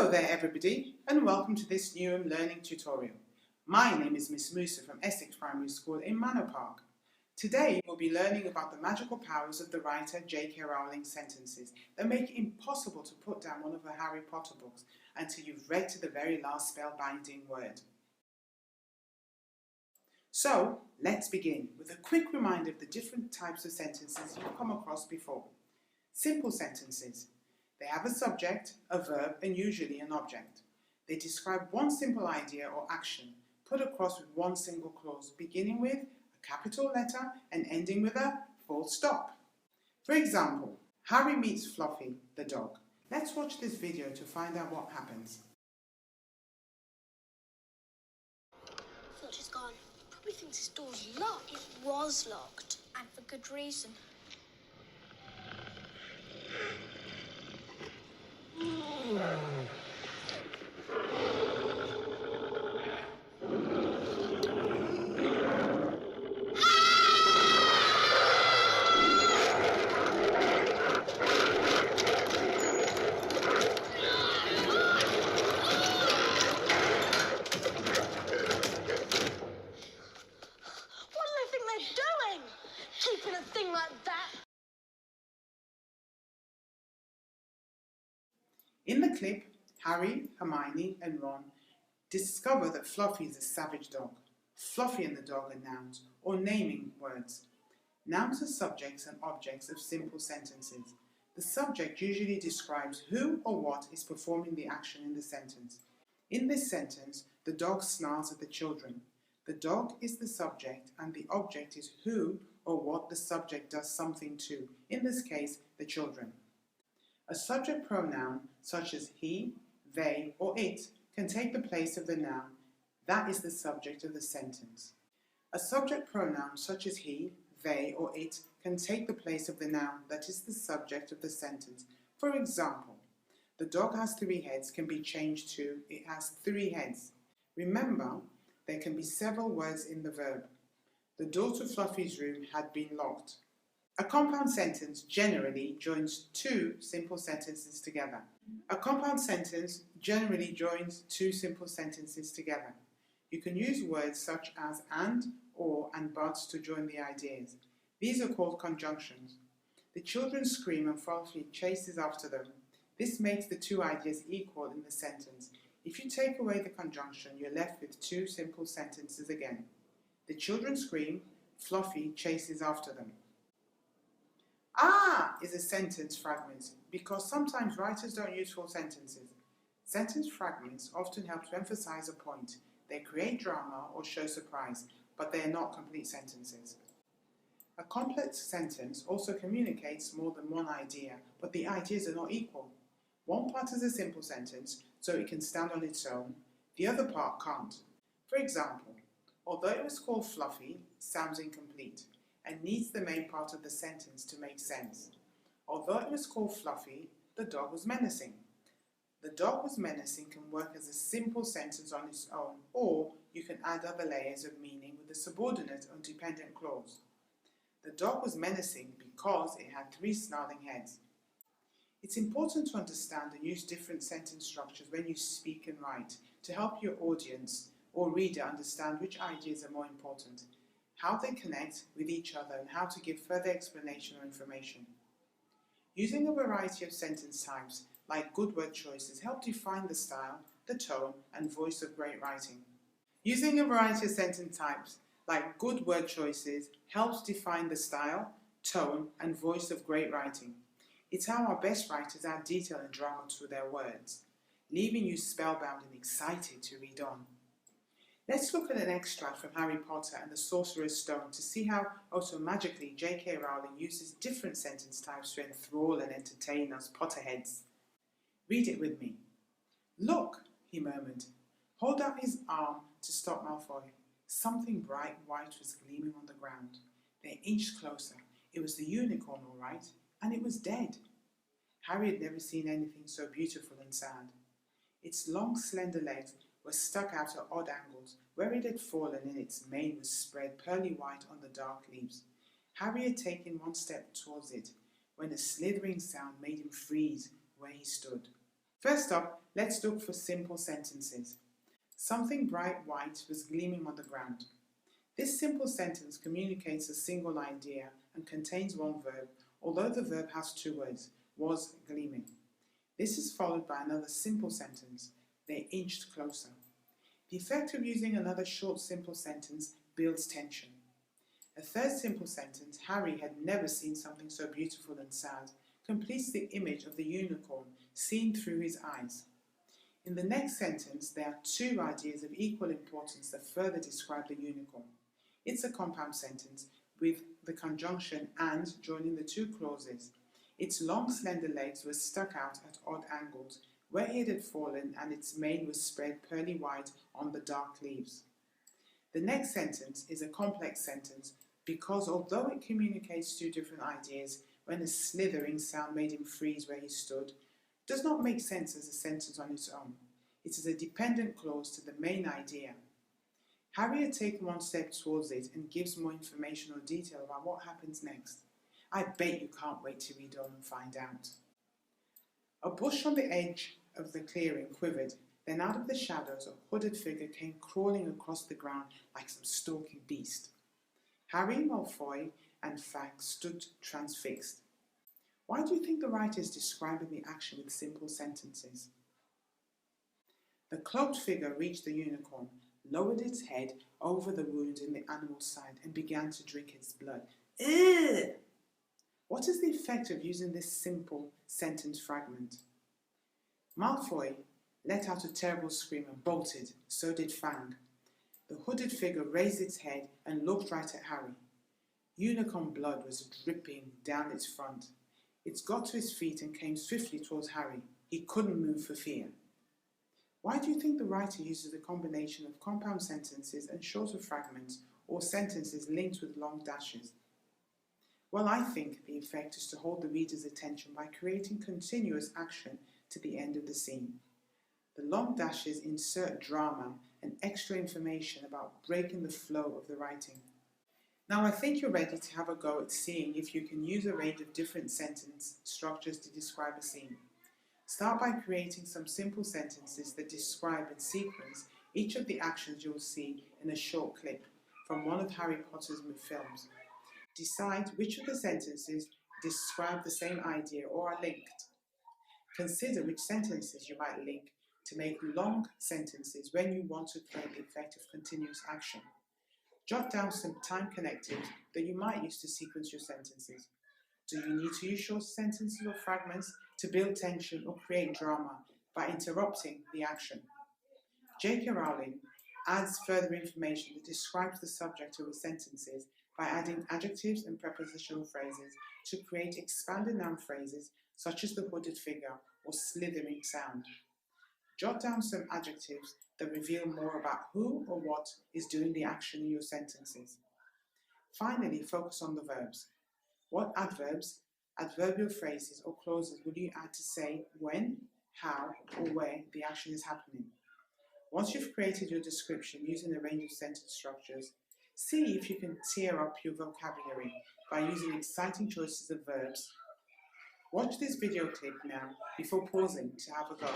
Hello there everybody, and welcome to this new learning tutorial. My name is Miss Musa from Essex Primary School in Manor Park. Today we'll be learning about the magical powers of the writer J.K. Rowling's sentences that make it impossible to put down one of the Harry Potter books until you've read to the very last spellbinding word. So let's begin with a quick reminder of the different types of sentences you've come across before. Simple sentences. They have a subject, a verb, and usually an object. They describe one simple idea or action, put across with one single clause, beginning with a capital letter and ending with a full stop. For example, Harry meets Fluffy, the dog. Let's watch this video to find out what happens. I thought she's gone. Probably thinks his door's locked. It was locked. And for good reason. Keeping a thing like that. In the clip, Harry, Hermione and Ron discover that Fluffy is a savage dog. Fluffy and the dog are nouns or naming words. Nouns are subjects and objects of simple sentences. The subject usually describes who or what is performing the action in the sentence. In this sentence, the dog snarls at the children. The dog is the subject and the object is who or what the subject does something to, in this case, the children. A subject pronoun such as he, they, or it can take the place of the noun. That is the subject of the sentence. A subject pronoun such as he, they, or it can take the place of the noun that is the subject of the sentence. For example, the dog has 3 heads can be changed to it has 3 heads. Remember, there can be several words in the verb. The door to Fluffy's room had been locked. A compound sentence generally joins 2 simple sentences together. A compound sentence generally joins 2 simple sentences together. You can use words such as and, or, and but to join the ideas. These are called conjunctions. The children scream and Fluffy chases after them. This makes the 2 ideas equal in the sentence. If you take away the conjunction, you're left with 2 simple sentences again. The children scream, Fluffy chases after them. Ah is a sentence fragment because sometimes writers don't use full sentences. Sentence fragments often help to emphasize a point. They create drama or show surprise, but they are not complete sentences. A complex sentence also communicates more than one idea, but the ideas are not equal. One part is a simple sentence, so it can stand on its own. The other part can't. For example, although it was called Fluffy, sounds incomplete and needs the main part of the sentence to make sense. Although it was called Fluffy, the dog was menacing. The dog was menacing can work as a simple sentence on its own, or you can add other layers of meaning with a subordinate or dependent clause. The dog was menacing because it had 3 snarling heads. It's important to understand and use different sentence structures when you speak and write to help your audience or reader understand which ideas are more important, how they connect with each other, and how to give further explanation or information. Using a variety of sentence types, like good word choices, help define the style, the tone, and voice of great writing. Using a variety of sentence types, like good word choices, helps define the style, tone, and voice of great writing. It's how our best writers add detail and drama to their words, leaving you spellbound and excited to read on. Let's look at an extract from Harry Potter and the Sorcerer's Stone to see how automagically J.K. Rowling uses different sentence types to enthrall and entertain us Potterheads. Read it with me. "Look," he murmured. Hold out his arm to stop Malfoy. Something bright white was gleaming on the ground. They inched closer. It was the unicorn, all right, and it was dead. Harry had never seen anything so beautiful and sad. Its long, slender legs were stuck out at odd angles. Where it had fallen in, its mane was spread pearly white on the dark leaves. Harry had taken 1 step towards it when a slithering sound made him freeze where he stood. First up, let's look for simple sentences. Something bright white was gleaming on the ground. This simple sentence communicates a single idea and contains one verb, although the verb has two words, was gleaming. This is followed by another simple sentence, they inched closer. The effect of using another short simple sentence builds tension. A third simple sentence, Harry had never seen something so beautiful and sad, completes the image of the unicorn seen through his eyes. In the next sentence, there are two ideas of equal importance that further describe the unicorn. It's a compound sentence with the conjunction and joining the two clauses. Its long, slender legs were stuck out at odd angles, where it had fallen, and its mane was spread pearly white on the dark leaves. The next sentence is a complex sentence because although it communicates two different ideas, when a slithering sound made him freeze where he stood, does not make sense as a sentence on its own. It is a dependent clause to the main idea. Harry had taken one step towards it and gives more information or detail about what happens next. I bet you can't wait to read on and find out. A bush on the edge of the clearing quivered, then out of the shadows a hooded figure came crawling across the ground like some stalking beast. Harry, Malfoy and Fag stood transfixed. Why do you think the writer is describing the action with simple sentences? The cloaked figure reached the unicorn, lowered its head over the wound in the animal's side and began to drink its blood. Ugh! What is the effect of using this simple sentence fragment? Malfoy let out a terrible scream and bolted, so did Fang. The hooded figure raised its head and looked right at Harry. Unicorn blood was dripping down its front. It got to its feet and came swiftly towards Harry. He couldn't move for fear. Why do you think the writer uses a combination of compound sentences and shorter fragments or sentences linked with long dashes? Well, I think the effect is to hold the reader's attention by creating continuous action to the end of the scene. The long dashes insert drama and extra information about breaking the flow of the writing. Now I think you're ready to have a go at seeing if you can use a range of different sentence structures to describe a scene. Start by creating some simple sentences that describe in sequence each of the actions you will see in a short clip from one of Harry Potter's films. Decide which of the sentences describe the same idea or are linked. Consider which sentences you might link to make long sentences when you want to create the effect of continuous action. Jot down some time connectives that you might use to sequence your sentences. Do you need to use short sentences or fragments to build tension or create drama by interrupting the action? J.K. Rowling adds further information that describes the subject of the sentences by adding adjectives and prepositional phrases to create expanded noun phrases such as the hooded figure or slithering sound. Jot down some adjectives that reveal more about who or what is doing the action in your sentences. Finally, focus on the verbs. What adverbs, adverbial phrases or clauses will you add to say when, how, or where the action is happening? Once you've created your description using a range of sentence structures, see if you can tear up your vocabulary by using exciting choices of verbs. Watch this video clip now before pausing to have a go.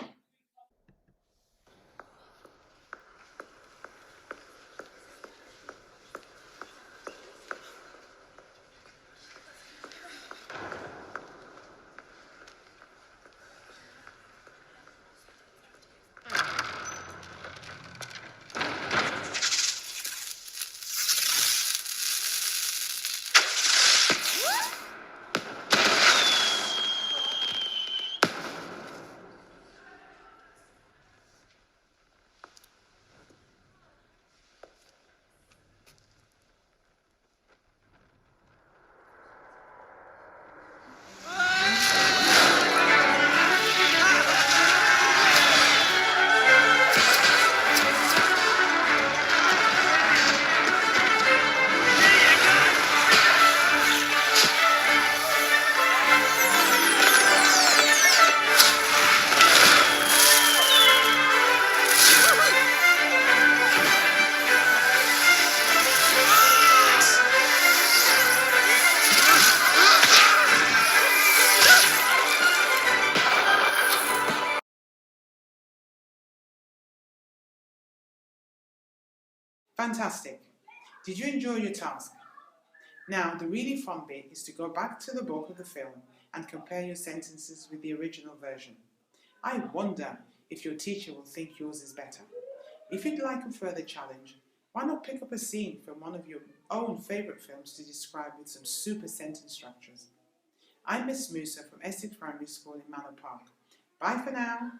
Fantastic! Did you enjoy your task? Now, the really fun bit is to go back to the book of the film and compare your sentences with the original version. I wonder if your teacher will think yours is better. If you'd like a further challenge, why not pick up a scene from one of your own favourite films to describe with some super sentence structures? I'm Miss Musa from Essex Primary School in Manor Park. Bye for now.